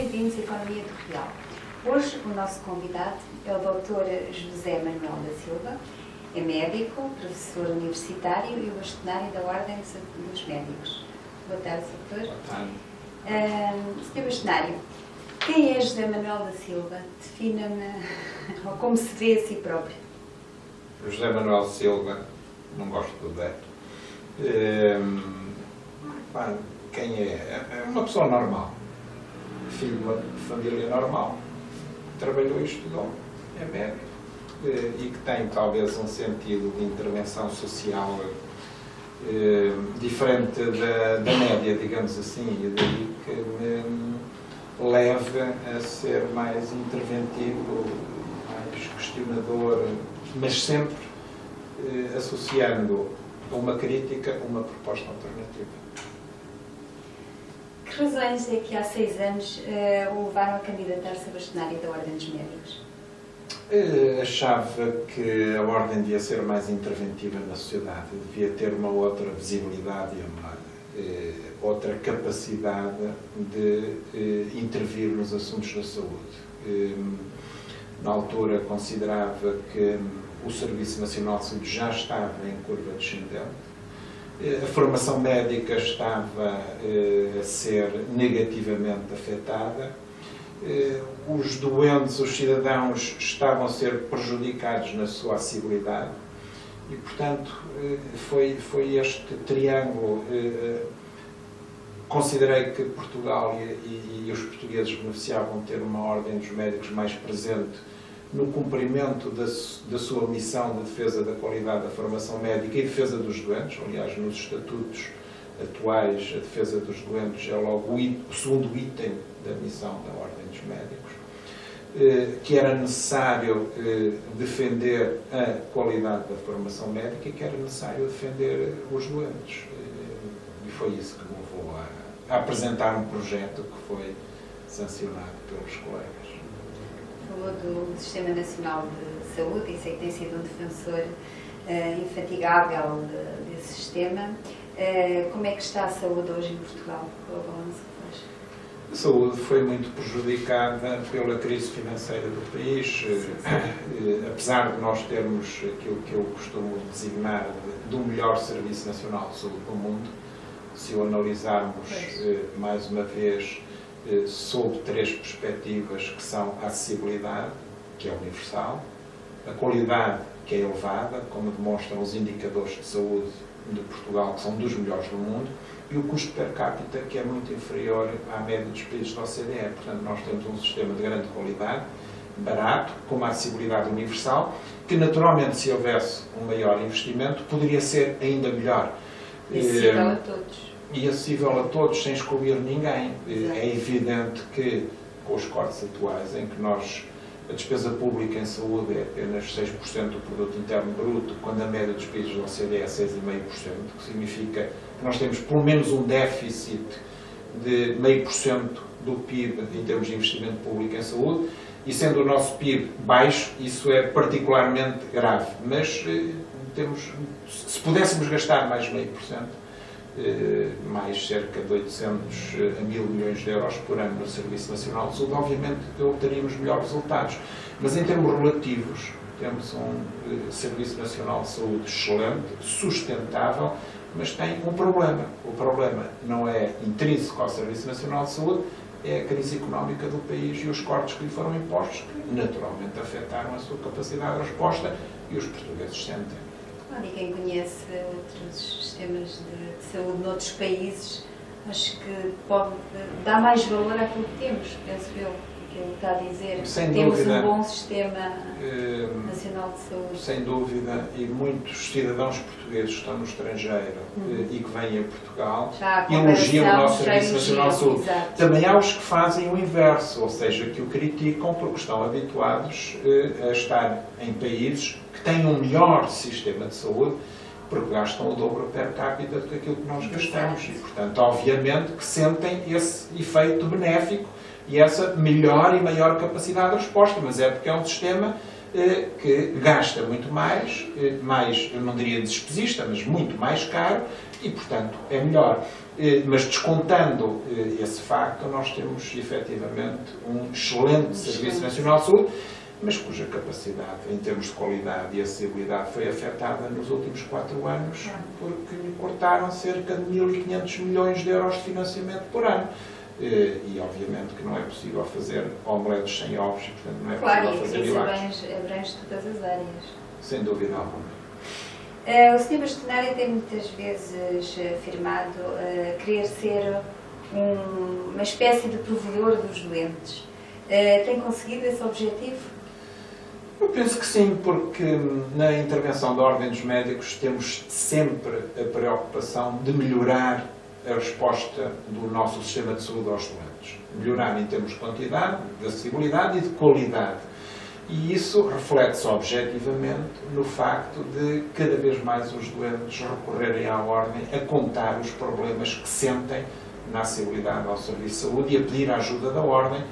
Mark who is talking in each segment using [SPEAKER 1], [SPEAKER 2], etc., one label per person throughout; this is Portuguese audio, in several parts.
[SPEAKER 1] bem-vindos à Economia do Real. Hoje o nosso convidado é o Dr. José Manuel da Silva, é médico, professor universitário e bastonário da Ordem dos Médicos. Boa tarde, Dr.
[SPEAKER 2] Boa tarde.
[SPEAKER 1] Sr. Bastonário, quem é José Manuel da Silva? Defina-me, ou como se vê a si próprio.
[SPEAKER 2] José Manuel Silva, não gosto do Dé. Quem é? É uma pessoa normal, filho de uma família normal, trabalhou e estudou, é médico, e que tem talvez um sentido de intervenção social diferente da média, digamos assim, e daí que me leva a ser mais interventivo, mais questionador, mas sempre associando a uma crítica uma proposta alternativa.
[SPEAKER 1] Que razões é que há 6 anos o levaram a candidatar-se a bastonário da Ordem dos Médicos?
[SPEAKER 2] Achava que a Ordem devia ser mais interventiva na sociedade, devia ter uma outra visibilidade e uma outra capacidade de intervir nos assuntos da saúde. Na altura considerava que o Serviço Nacional de Saúde já estava em curva descendente, a formação médica estava a ser negativamente afetada, os doentes, os cidadãos estavam a ser prejudicados na sua acessibilidade e, portanto, foi este triângulo. Considerei que Portugal e os portugueses beneficiavam de ter uma Ordem dos Médicos mais presente no cumprimento da sua missão de defesa da qualidade da formação médica e defesa dos doentes. Aliás, nos estatutos atuais, a defesa dos doentes é logo o segundo item da missão da Ordem dos Médicos, que era necessário defender a qualidade da formação médica e que era necessário defender os doentes. E foi isso que me levou a apresentar um projeto que foi sancionado pelos colegas.
[SPEAKER 1] Falou do Sistema Nacional de Saúde e sei que tem sido um defensor infatigável desse sistema. Como é que está a saúde hoje em Portugal? Qual é o balanço que faz?
[SPEAKER 2] A saúde foi muito prejudicada pela crise financeira do país, apesar de nós termos aquilo que eu costumo designar do melhor Serviço Nacional de Saúde do mundo. Se o analisarmos mais uma vez sob 3 perspectivas, que são a acessibilidade, que é universal, a qualidade, que é elevada, como demonstram os indicadores de saúde de Portugal, que são dos melhores do mundo, e o custo per capita, que é muito inferior à média dos países da OCDE. Portanto, nós temos um sistema de grande qualidade, barato, com uma acessibilidade universal, que naturalmente, se houvesse um maior investimento, poderia ser ainda melhor.
[SPEAKER 1] Acessível a todos.
[SPEAKER 2] E acessível a todos, sem excluir ninguém. Exato. É evidente que, com os cortes atuais, em que a despesa pública em saúde é apenas 6% do produto interno bruto, quando a média dos países da OCDE é 6,5%, que significa que nós temos pelo menos um déficit de 0,5% do PIB em termos de investimento público em saúde, e sendo o nosso PIB baixo, isso é particularmente grave. Mas se pudéssemos gastar mais 0,5%, mais cerca de 800 a 1.000 milhões de euros por ano no Serviço Nacional de Saúde, obviamente obteríamos melhores resultados. Mas em termos relativos, temos um Serviço Nacional de Saúde excelente, sustentável, mas tem um problema. O problema não é intrínseco ao Serviço Nacional de Saúde, é a crise económica do país e os cortes que lhe foram impostos, que naturalmente afetaram a sua capacidade de resposta, e os portugueses sentem.
[SPEAKER 1] E quem conhece outros sistemas de saúde noutros países, acho que pode dar mais valor àquilo que temos, penso eu, que ele está a dizer.
[SPEAKER 2] Sem
[SPEAKER 1] temos
[SPEAKER 2] dúvida,
[SPEAKER 1] um bom sistema nacional de saúde.
[SPEAKER 2] Sem dúvida, e muitos cidadãos portugueses que estão no estrangeiro e que vêm a Portugal elogiam o nosso Serviço Nacional de Saúde.
[SPEAKER 1] Exato.
[SPEAKER 2] Também há os que fazem o inverso, ou seja, que o criticam porque estão habituados a estar em países que têm um melhor sistema de saúde, porque gastam o dobro per capita do que aquilo que nós gastamos. E, portanto, obviamente que sentem esse efeito benéfico e essa melhor e maior capacidade de resposta, mas é porque é um sistema que gasta muito mais, eu não diria despesista, mas muito mais caro, e, portanto, é melhor. Mas descontando esse facto, nós temos, efetivamente, um excelente Serviço Nacional de Saúde, mas cuja capacidade, em termos de qualidade e acessibilidade, foi afetada nos últimos 4 anos, porque lhe cortaram cerca de 1.500 milhões de euros de financiamento por ano. E, obviamente, que não é possível fazer omeletes sem ovos, e, portanto, não é possível fazer milagres.
[SPEAKER 1] Claro, e abrange todas as áreas.
[SPEAKER 2] Sem dúvida alguma.
[SPEAKER 1] O Sr. Bastonário tem muitas vezes afirmado querer ser uma espécie de provedor dos doentes. Tem conseguido esse objetivo?
[SPEAKER 2] Eu penso que sim, porque na intervenção da Ordem dos Médicos temos sempre a preocupação de melhorar a resposta do nosso sistema de saúde aos doentes. Melhorar em termos de quantidade, de acessibilidade e de qualidade. E isso reflete-se objetivamente no facto de cada vez mais os doentes recorrerem à Ordem a contar os problemas que sentem na acessibilidade ao serviço de saúde e a pedir a ajuda da Ordem,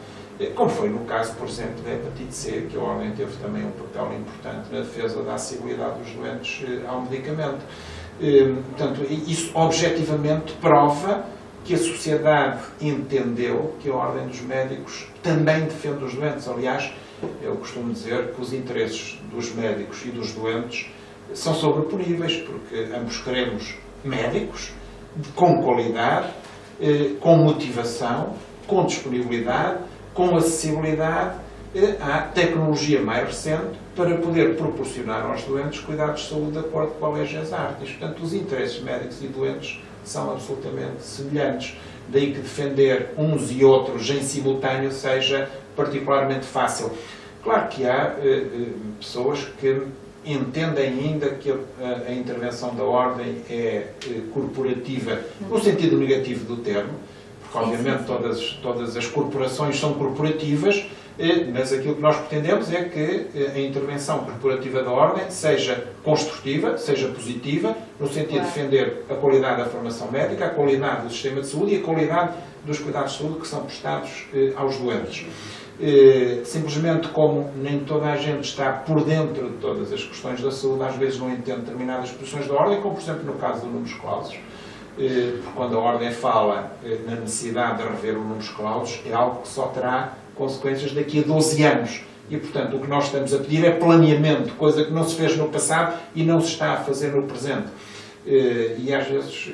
[SPEAKER 2] como foi no caso, por exemplo, da hepatite C, que a Ordem teve também um papel importante na defesa da acessibilidade dos doentes ao medicamento. Portanto, isso objetivamente prova que a sociedade entendeu que a Ordem dos Médicos também defende os doentes. Aliás, eu costumo dizer que os interesses dos médicos e dos doentes são sobreponíveis, porque ambos queremos médicos com qualidade, com motivação, com disponibilidade, com acessibilidade à tecnologia mais recente para poder proporcionar aos doentes cuidados de saúde de acordo com a Lei das Artes. Portanto, os interesses médicos e doentes são absolutamente semelhantes. Daí que defender uns e outros em simultâneo seja particularmente fácil. Claro que há pessoas que entendem ainda que a intervenção da Ordem é corporativa, no sentido negativo do termo, porque obviamente todas as corporações são corporativas, mas aquilo que nós pretendemos é que a intervenção corporativa da Ordem seja construtiva, seja positiva, no sentido de defender a qualidade da formação médica, a qualidade do sistema de saúde e a qualidade dos cuidados de saúde que são prestados aos doentes. Simplesmente como nem toda a gente está por dentro de todas as questões da saúde, às vezes não entende determinadas posições da Ordem, como por exemplo no caso do Numerus Clausus, porque quando a Ordem fala na necessidade de rever o Numerus Clausus, é algo que só terá consequências daqui a 12 anos. E, portanto, o que nós estamos a pedir é planeamento, coisa que não se fez no passado e não se está a fazer no presente. E, às vezes,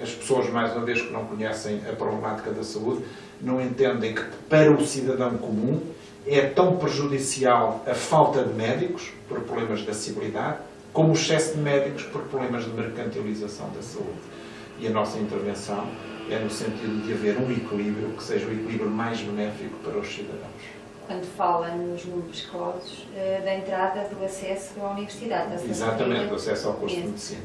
[SPEAKER 2] as pessoas, mais uma vez, que não conhecem a problemática da saúde, não entendem que, para o cidadão comum, é tão prejudicial a falta de médicos, por problemas de acessibilidade, como o excesso de médicos, por problemas de mercantilização da saúde. E a nossa intervenção é no sentido de haver um equilíbrio que seja o equilíbrio mais benéfico para os cidadãos.
[SPEAKER 1] Quando fala nos Numerus Clausus, da entrada do acesso à universidade.
[SPEAKER 2] Exatamente, o acesso ao curso de medicina.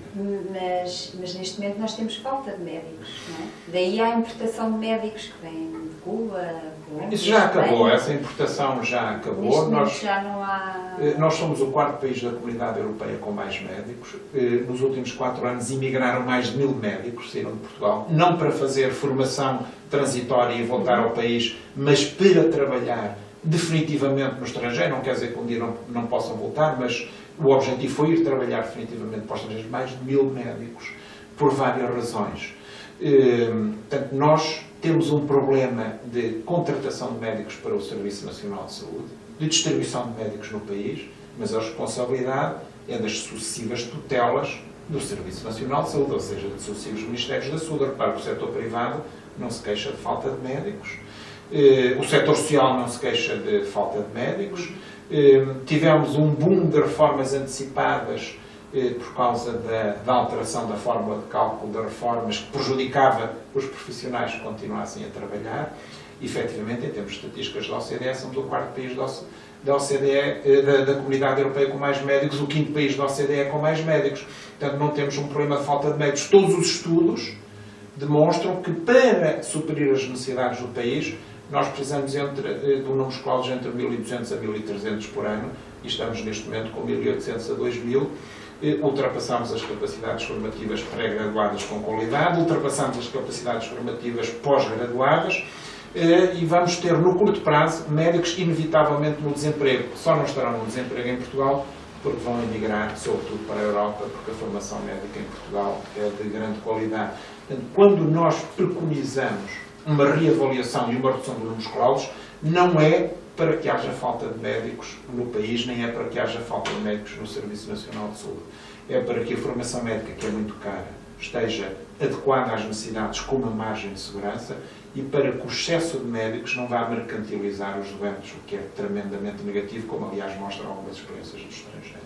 [SPEAKER 1] Mas neste momento nós temos falta de médicos, não é? Daí há a importação de médicos que vêm de Cuba, Colômbia...
[SPEAKER 2] Isso já acabou, essa importação já acabou.
[SPEAKER 1] Já não há...
[SPEAKER 2] Nós somos o 4º país da Comunidade Europeia com mais médicos. Nos últimos 4 anos imigraram mais de 1000 médicos, saíram de Portugal, não para fazer formação transitória e voltar ao país, mas para trabalhar definitivamente no estrangeiro. Não quer dizer que um dia não possam voltar, mas o objetivo foi ir trabalhar definitivamente para os estrangeiros. Mais de 1000 médicos, por várias razões. Portanto, nós temos um problema de contratação de médicos para o Serviço Nacional de Saúde, de distribuição de médicos no país, mas a responsabilidade é das sucessivas tutelas do Serviço Nacional de Saúde, ou seja, de sucessivos Ministérios da Saúde. Repare que o setor privado não se queixa de falta de médicos, o setor social não se queixa de falta de médicos, tivemos um boom de reformas antecipadas por causa da alteração da fórmula de cálculo das reformas, que prejudicava os profissionais que continuassem a trabalhar. E, efetivamente, em termos de estatísticas da OCDE, somos o 4º país da OCDE, da Comunidade Europeia com mais médicos, o 5º país da OCDE com mais médicos. Portanto, não temos um problema de falta de médicos. Todos os estudos demonstram que, para suprir as necessidades do país, nós precisamos do Numerus Clausus entre 1.200 a 1.300 por ano, e estamos neste momento com 1.800 a 2.000. Ultrapassamos as capacidades formativas pré-graduadas com qualidade, ultrapassamos as capacidades formativas pós-graduadas. e vamos ter no curto prazo médicos inevitavelmente no desemprego. Só não estarão no desemprego em Portugal porque vão emigrar, sobretudo para a Europa, porque a formação médica em Portugal é de grande qualidade. Portanto, quando nós preconizamos uma reavaliação e uma redução do número de escolas, não é para que haja falta de médicos no país, nem é para que haja falta de médicos no Serviço Nacional de Saúde. É para que a formação médica, que é muito cara, esteja adequada às necessidades com uma margem de segurança e para que o excesso de médicos não vá mercantilizar os doentes, o que é tremendamente negativo, como aliás mostram algumas experiências do estrangeiro.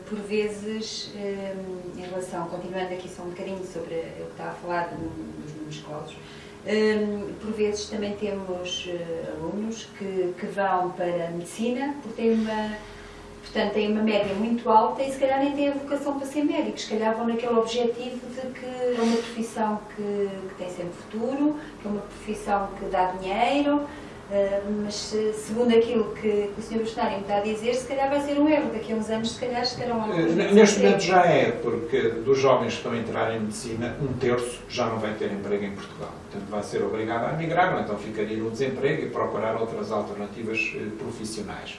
[SPEAKER 1] Por vezes, em relação, continuando aqui só um bocadinho sobre o que estava a falar dos números escolas, por vezes também temos alunos que vão para a medicina porque têm uma média muito alta e se calhar nem têm a vocação para ser médicos, se calhar vão naquele objetivo de que é uma profissão que tem sempre futuro, que é uma profissão que dá dinheiro, mas segundo aquilo que o Sr. Bastonário me está a dizer, se calhar vai ser um erro, daqui a uns anos se calhar estarão alguns.
[SPEAKER 2] Neste momento já é, porque dos jovens que estão a entrar em medicina, 1/3 já não vai ter emprego em Portugal. Portanto, vai ser obrigado a emigrar, ou então ficaria no desemprego e procurar outras alternativas profissionais.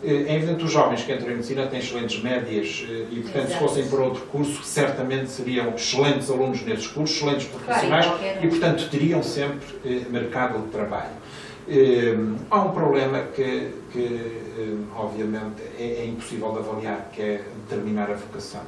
[SPEAKER 2] É evidente que os jovens que entram em medicina têm excelentes médias e, portanto, se fossem para outro curso, certamente seriam excelentes alunos nesses cursos, excelentes profissionais e, portanto, teriam sempre mercado de trabalho. Há um problema que obviamente, é impossível de avaliar, que é determinar a vocação.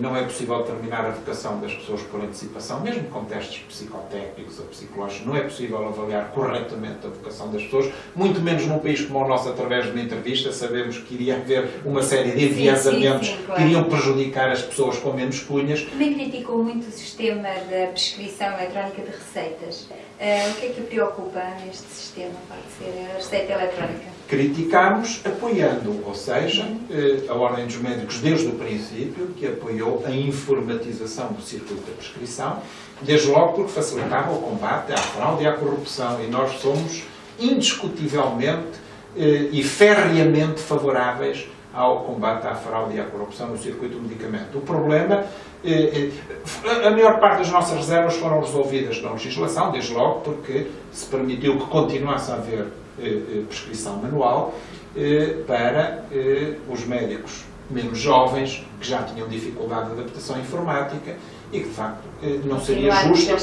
[SPEAKER 2] Não é possível determinar a vocação das pessoas por antecipação, mesmo com testes psicotécnicos ou psicológicos, não é possível avaliar corretamente a vocação das pessoas, muito menos num país como o nosso, através de uma entrevista, sabemos que iria haver uma série de enviesamentos
[SPEAKER 1] claro,
[SPEAKER 2] que iriam prejudicar as pessoas com menos cunhas.
[SPEAKER 1] Também criticou muito o sistema da prescrição eletrónica de receitas. O que é que o preocupa neste sistema, pode ser a receita eletrónica?
[SPEAKER 2] Criticámos apoiando, ou seja, a Ordem dos Médicos desde o princípio, que apoiou a informatização do circuito da prescrição, desde logo porque facilitava o combate à fraude e à corrupção, e nós somos indiscutivelmente e ferreamente favoráveis ao combate à fraude e à corrupção no circuito do medicamento. O problema, a maior parte das nossas reservas foram resolvidas na legislação, desde logo porque se permitiu que continuasse a haver prescrição manual para os médicos menos jovens, que já tinham dificuldade de adaptação informática e que, de facto, não seria justo.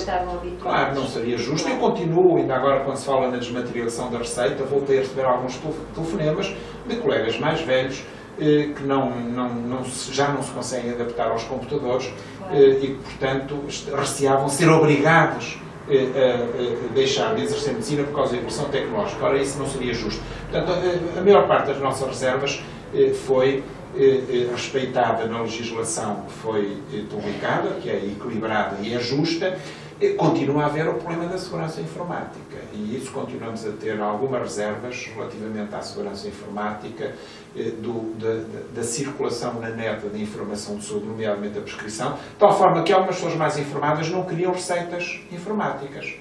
[SPEAKER 2] Claro, não seria justo. Eu continuo, ainda agora, quando se fala na desmaterialização da receita, voltei a receber alguns telefonemas de colegas mais velhos que já não se conseguem adaptar aos computadores e que, portanto, receavam ser obrigados a deixar de exercer medicina por causa da evolução tecnológica. Ora, isso não seria justo. Portanto, a maior parte das nossas reservas foi respeitada na legislação que foi publicada, que é equilibrada e é justa. Continua a haver o problema da segurança informática e isso continuamos a ter algumas reservas relativamente à segurança informática, da circulação na net da informação de saúde, nomeadamente a prescrição, de tal forma que algumas pessoas mais informadas não queriam receitas informáticas,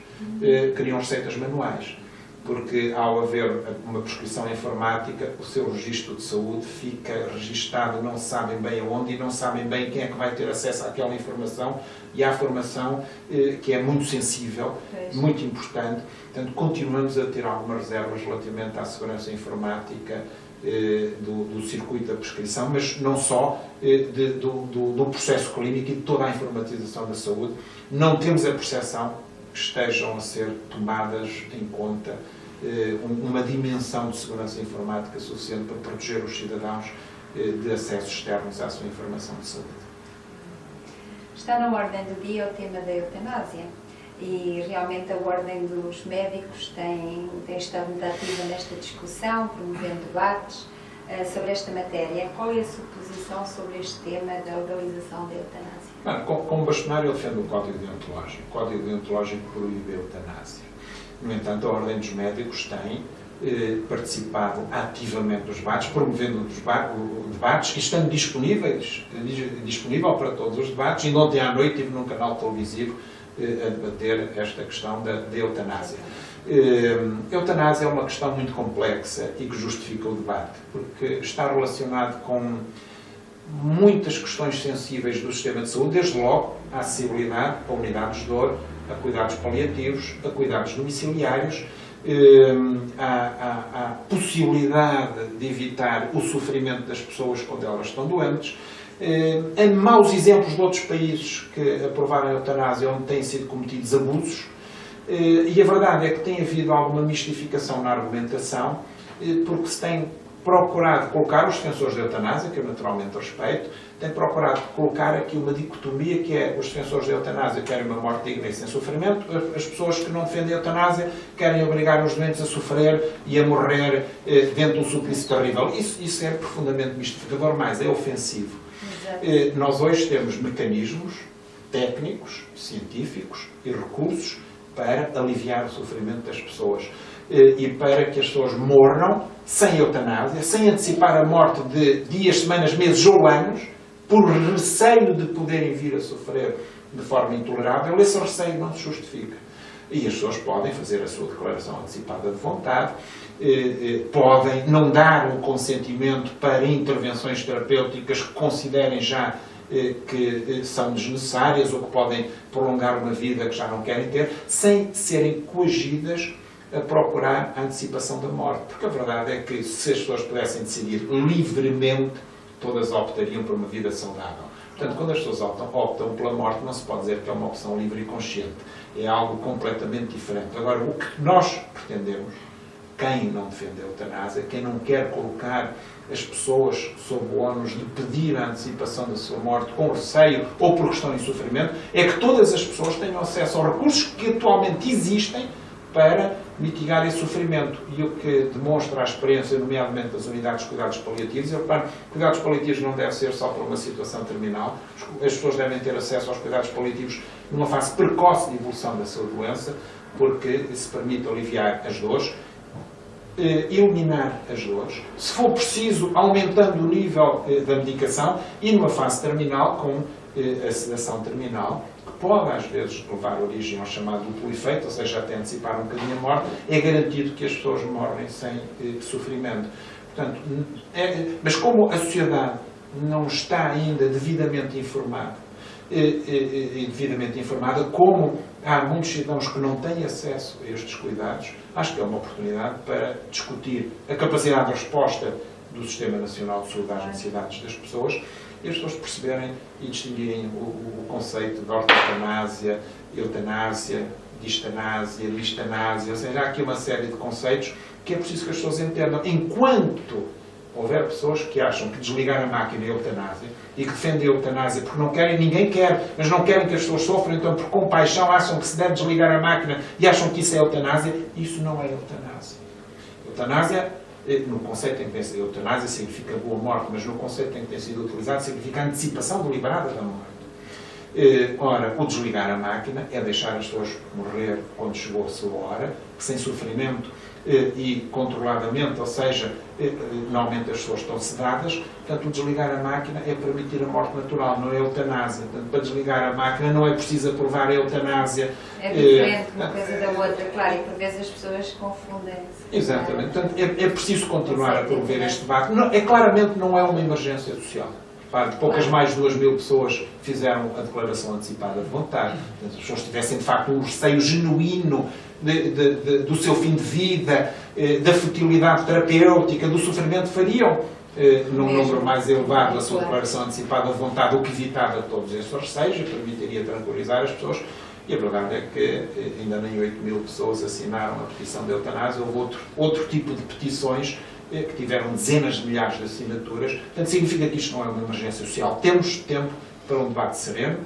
[SPEAKER 2] queriam receitas manuais. Porque ao haver uma prescrição informática, o seu registro de saúde fica registado, não sabem bem aonde e não sabem bem quem é que vai ter acesso àquela informação e à formação que é muito sensível, muito importante. Portanto, continuamos a ter algumas reservas relativamente à segurança informática do circuito da prescrição, mas não só do processo clínico e de toda a informatização da saúde. Não temos a percepção que estejam a ser tomadas em conta uma dimensão de segurança informática suficiente para proteger os cidadãos de acessos externos à sua informação de saúde.
[SPEAKER 1] Está na ordem do dia o tema da eutanásia e realmente a Ordem dos Médicos tem estado muito ativa nesta discussão, promovendo debates sobre esta matéria. Qual é a sua posição sobre este tema da legalização da eutanásia?
[SPEAKER 2] Como bastonário, eu defendo o Código Deontológico. O Código Deontológico proíbe a eutanásia. No entanto, a Ordem dos Médicos tem participado ativamente dos debates, promovendo os debates e estando disponível para todos os debates. E ontem à noite estive num canal televisivo a debater esta questão da eutanásia. A eutanásia é uma questão muito complexa e que justifica o debate, porque está relacionado com muitas questões sensíveis do sistema de saúde, desde logo a acessibilidade para unidades de dor, a cuidados paliativos, a cuidados domiciliários, a possibilidade de evitar o sofrimento das pessoas quando elas estão doentes, em maus exemplos de outros países que aprovaram a eutanásia onde têm sido cometidos abusos, e a verdade é que tem havido alguma mistificação na argumentação, porque se tem procurado colocar os defensores da eutanásia, que eu naturalmente respeito, tem procurado colocar aqui uma dicotomia que é os defensores da eutanásia querem uma morte digna e sem sofrimento, as pessoas que não defendem a eutanásia querem obrigar os doentes a sofrer e a morrer dentro de um suplício terrível. Isso é profundamente mistificador, mas é ofensivo. Nós hoje temos mecanismos técnicos, científicos e recursos para aliviar o sofrimento das pessoas e para que as pessoas morram sem eutanásia, sem antecipar a morte de dias, semanas, meses ou anos, por receio de poderem vir a sofrer de forma intolerável. Esse receio não se justifica. E as pessoas podem fazer a sua declaração antecipada de vontade, podem não dar um consentimento para intervenções terapêuticas que considerem já que são desnecessárias ou que podem prolongar uma vida que já não querem ter, sem serem coagidas a procurar a antecipação da morte. Porque a verdade é que se as pessoas pudessem decidir livremente, todas optariam por uma vida saudável. Portanto, quando as pessoas optam pela morte, não se pode dizer que é uma opção livre e consciente. É algo completamente diferente. Agora, o que nós pretendemos, quem não defende a eutanásia, quem não quer colocar as pessoas sob o ónus de pedir a antecipação da sua morte com receio ou por questão de sofrimento, é que todas as pessoas tenham acesso aos recursos que atualmente existem para mitigar esse sofrimento. E o que demonstra a experiência, nomeadamente das unidades de cuidados paliativos, cuidados paliativos não deve ser só por uma situação terminal. As pessoas devem ter acesso aos cuidados paliativos numa fase precoce de evolução da sua doença, porque se permite aliviar as dores, eliminar as dores, se for preciso, aumentando o nível da medicação, e numa fase terminal, com a sedação terminal, que pode às vezes levar origem ao chamado duplo efeito, ou seja, até antecipar um bocadinho a morte, é garantido que as pessoas morrem sem sofrimento. Portanto, mas como a sociedade não está ainda devidamente informada, como há muitos cidadãos que não têm acesso a estes cuidados, acho que é uma oportunidade para discutir a capacidade de resposta do Sistema Nacional de Saúde às necessidades das pessoas e as pessoas perceberem e distinguirem o conceito de ortotanásia, eutanásia, distanásia, listanásia, ou seja, há aqui uma série de conceitos que é preciso que as pessoas entendam. Enquanto houver pessoas que acham que desligar a máquina é eutanásia e que defendem a eutanásia porque não querem, ninguém quer, mas não querem que as pessoas sofram, então por compaixão acham que se deve desligar a máquina e acham que isso é eutanásia, isso não é eutanásia. Eutanásia, no conceito em que tem sido eutanásia, significa boa morte, mas no conceito em que tem sido utilizado, significa antecipação deliberada da morte. Ora, o desligar a máquina é deixar as pessoas morrer quando chegou a sua hora, sem sofrimento e controladamente, ou seja, normalmente as pessoas estão sedadas, portanto o desligar a máquina é permitir a morte natural, não é eutanásia. Portanto, para desligar a máquina não é preciso aprovar a eutanásia.
[SPEAKER 1] É diferente uma coisa da outra, claro, e por vezes as pessoas confundem-se.
[SPEAKER 2] Exatamente, portanto é preciso continuar a promover este debate. Claramente não é uma emergência social. Poucas mais de 2.000 pessoas fizeram a declaração antecipada de vontade. Portanto, as pessoas tivessem de facto um receio genuíno do seu fim de vida, da futilidade terapêutica, do sofrimento, fariam num número mais elevado a sua declaração antecipada de vontade, o que evitava todos esses receios e permitiria tranquilizar as pessoas. E a verdade é que ainda nem 8.000 pessoas assinaram a petição de eutanásia. Houve outro tipo de petições que tiveram dezenas de milhares de assinaturas. Portanto, significa que isto não é uma emergência social. Temos tempo para um debate sereno,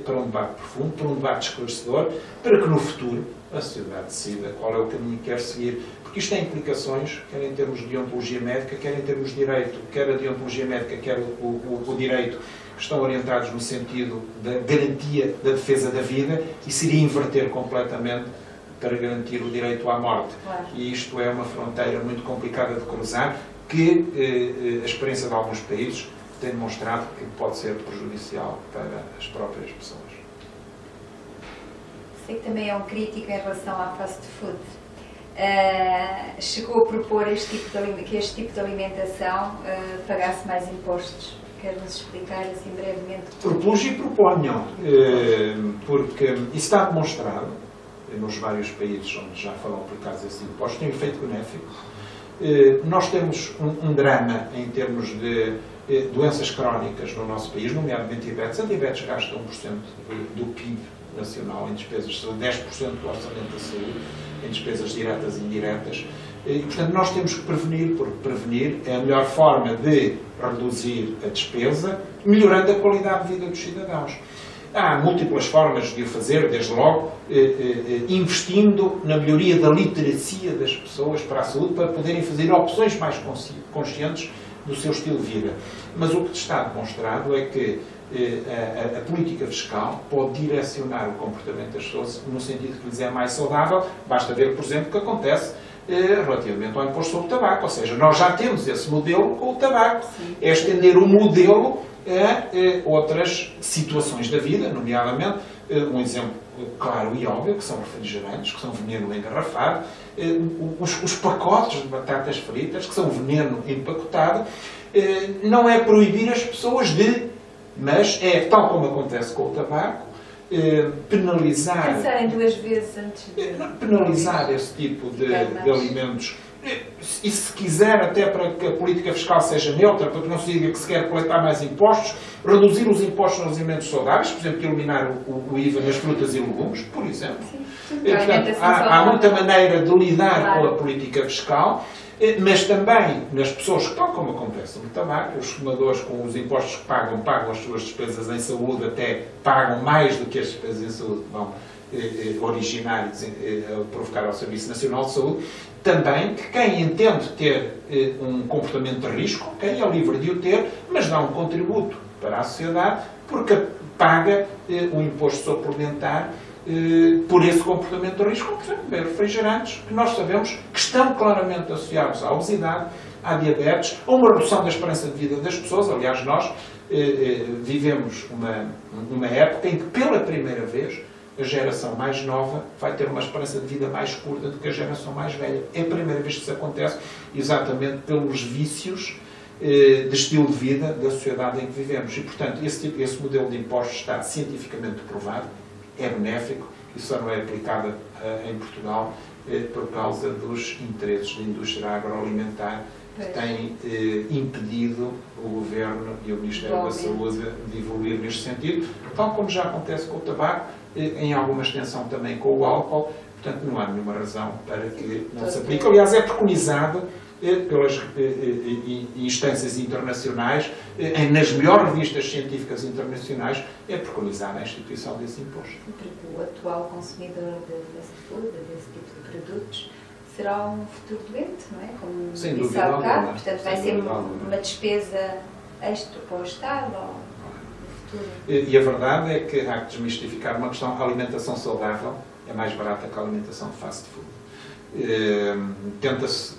[SPEAKER 2] para um debate profundo, para um debate esclarecedor, para que no futuro a sociedade decida qual é o caminho que quer seguir. Porque isto tem implicações, quer em termos de deontologia médica, quer em termos de direito. Quer a deontologia médica, quer o direito, estão orientados no sentido da garantia da defesa da vida e seria inverter completamente para garantir o direito à morte. Claro. E isto é uma fronteira muito complicada de cruzar, que a experiência de alguns países tem demonstrado que pode ser prejudicial para as próprias pessoas.
[SPEAKER 1] Sei que também é um crítico em relação à fast food. Chegou a propor que este tipo de alimentação pagasse mais impostos. Quer-nos explicar assim brevemente?
[SPEAKER 2] Propus e proponho, porque isso está demonstrado nos vários países onde já falam por causa desse imposto, tem um efeito benéfico. Nós temos um drama em termos de doenças crónicas no nosso país, nomeadamente diabetes. A diabetes gasta 1% do PIB nacional em despesas de saúde, 10% do orçamento da saúde em despesas diretas e indiretas. E, portanto, nós temos que prevenir, porque prevenir é a melhor forma de reduzir a despesa, melhorando a qualidade de vida dos cidadãos. Há múltiplas formas de o fazer, desde logo, investindo na melhoria da literacia das pessoas para a saúde, para poderem fazer opções mais conscientes do seu estilo de vida. Mas o que está demonstrado é que a política fiscal pode direcionar o comportamento das pessoas no sentido que lhes é mais saudável. Basta ver, por exemplo, o que acontece relativamente ao imposto sobre o tabaco. Ou seja, nós já temos esse modelo com o tabaco.
[SPEAKER 1] Sim.
[SPEAKER 2] É estender o modelo a outras situações da vida, nomeadamente, um exemplo claro e óbvio, que são refrigerantes, que são veneno engarrafado, os pacotes de batatas fritas, que são veneno empacotado. Não é proibir as pessoas mas é, tal como acontece com o tabaco, penalizar...
[SPEAKER 1] Pensarem 2 vezes antes de...
[SPEAKER 2] penalizar esse tipo de alimentos. E se quiser, até para que a política fiscal seja neutra, para que não se diga que se quer coletar mais impostos, reduzir os impostos nos alimentos saudáveis, por exemplo, eliminar o IVA nas frutas e legumes, por exemplo.
[SPEAKER 1] Sim.
[SPEAKER 2] Portanto, há muita maneira de lidar com a política fiscal, mas também nas pessoas que, tal como acontece no tabaco, os fumadores com os impostos que pagam as suas despesas em saúde, até pagam mais do que as despesas em saúde que vão originar e provocar ao Serviço Nacional de Saúde. Também que quem entende ter um comportamento de risco, quem é livre de o ter, mas dá um contributo para a sociedade, porque paga um imposto suplementar por esse comportamento de risco, como, por exemplo, beber refrigerantes, que nós sabemos que estão claramente associados à obesidade, à diabetes, a uma redução da esperança de vida das pessoas. Aliás, nós vivemos uma época em que, pela primeira vez, a geração mais nova vai ter uma esperança de vida mais curta do que a geração mais velha. É a primeira vez que isso acontece, exatamente pelos vícios de estilo de vida da sociedade em que vivemos. E, portanto, esse modelo de impostos está cientificamente provado, é benéfico e só não é aplicado em Portugal por causa dos interesses da indústria agroalimentar que têm impedido o Governo e o Ministério da Saúde de evoluir neste sentido, tal como já acontece com o tabaco, em alguma extensão também com o álcool. Portanto, não há nenhuma razão para que não se aplique. Aliás, é preconizado pelas instâncias internacionais, nas melhores revistas científicas internacionais, é preconizada a instituição desse imposto.
[SPEAKER 1] Porque o atual consumidor de fast food, desse tipo de produtos, será um futuro doente, não é? Como
[SPEAKER 2] sem
[SPEAKER 1] disse
[SPEAKER 2] dúvida
[SPEAKER 1] há bocado,
[SPEAKER 2] alguma.
[SPEAKER 1] portanto vai ser uma despesa extra para o Estado ou no futuro.
[SPEAKER 2] E a verdade é que há que desmistificar uma questão: a alimentação saudável é mais barata que a alimentação de fast food. Tenta-se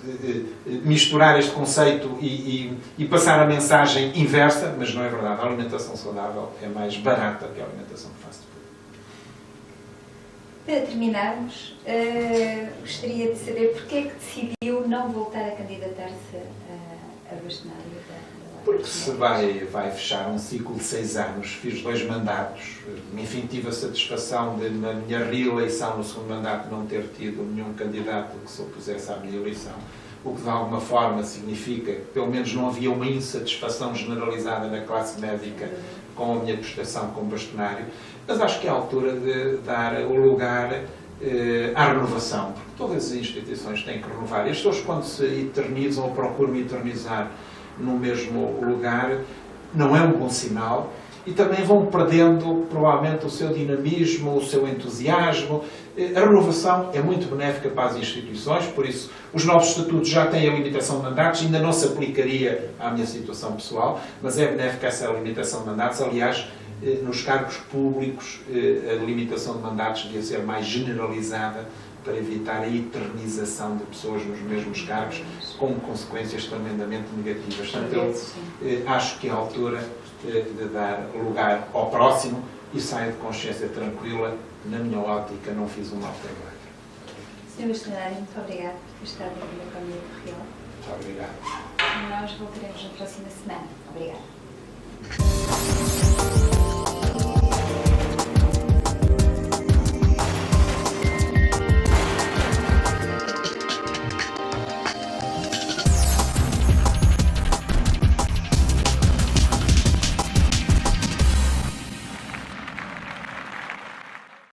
[SPEAKER 2] misturar este conceito e passar a mensagem inversa, mas não é verdade. A alimentação saudável é mais barata que a alimentação de fast food.
[SPEAKER 1] Para terminarmos, gostaria de saber porque é que decidiu não voltar a candidatar-se a bastonário da
[SPEAKER 2] Porque se vai fechar um ciclo de 6 anos, fiz 2 mandatos, enfim, tive a satisfação de, na minha reeleição, no segundo mandato, não ter tido nenhum candidato que se opusesse à minha eleição, o que de alguma forma significa que pelo menos não havia uma insatisfação generalizada na classe médica com a minha prestação como bastonário, mas acho que é a altura de dar o lugar à renovação, porque todas as instituições têm que renovar. E as pessoas, quando se eternizam ou procuram eternizar no mesmo lugar, não é um bom sinal, e também vão perdendo provavelmente o seu dinamismo, o seu entusiasmo. A renovação é muito benéfica para as instituições, por isso os novos estatutos já têm a limitação de mandatos, ainda não se aplicaria à minha situação pessoal, mas é benéfica essa limitação de mandatos. Aliás, nos cargos públicos a limitação de mandatos devia ser mais generalizada para evitar a eternização de pessoas nos mesmos cargos, com consequências tremendamente negativas. Portanto, eu acho que é a altura de dar lugar ao próximo e saio de consciência tranquila. Na minha ótica, não fiz um mal até agora.
[SPEAKER 1] Sr. Bastonário, muito obrigado por ter estado aqui na Câmara de Real.
[SPEAKER 2] Muito obrigado.
[SPEAKER 1] Nós voltaremos na próxima semana. Obrigada. Obrigada.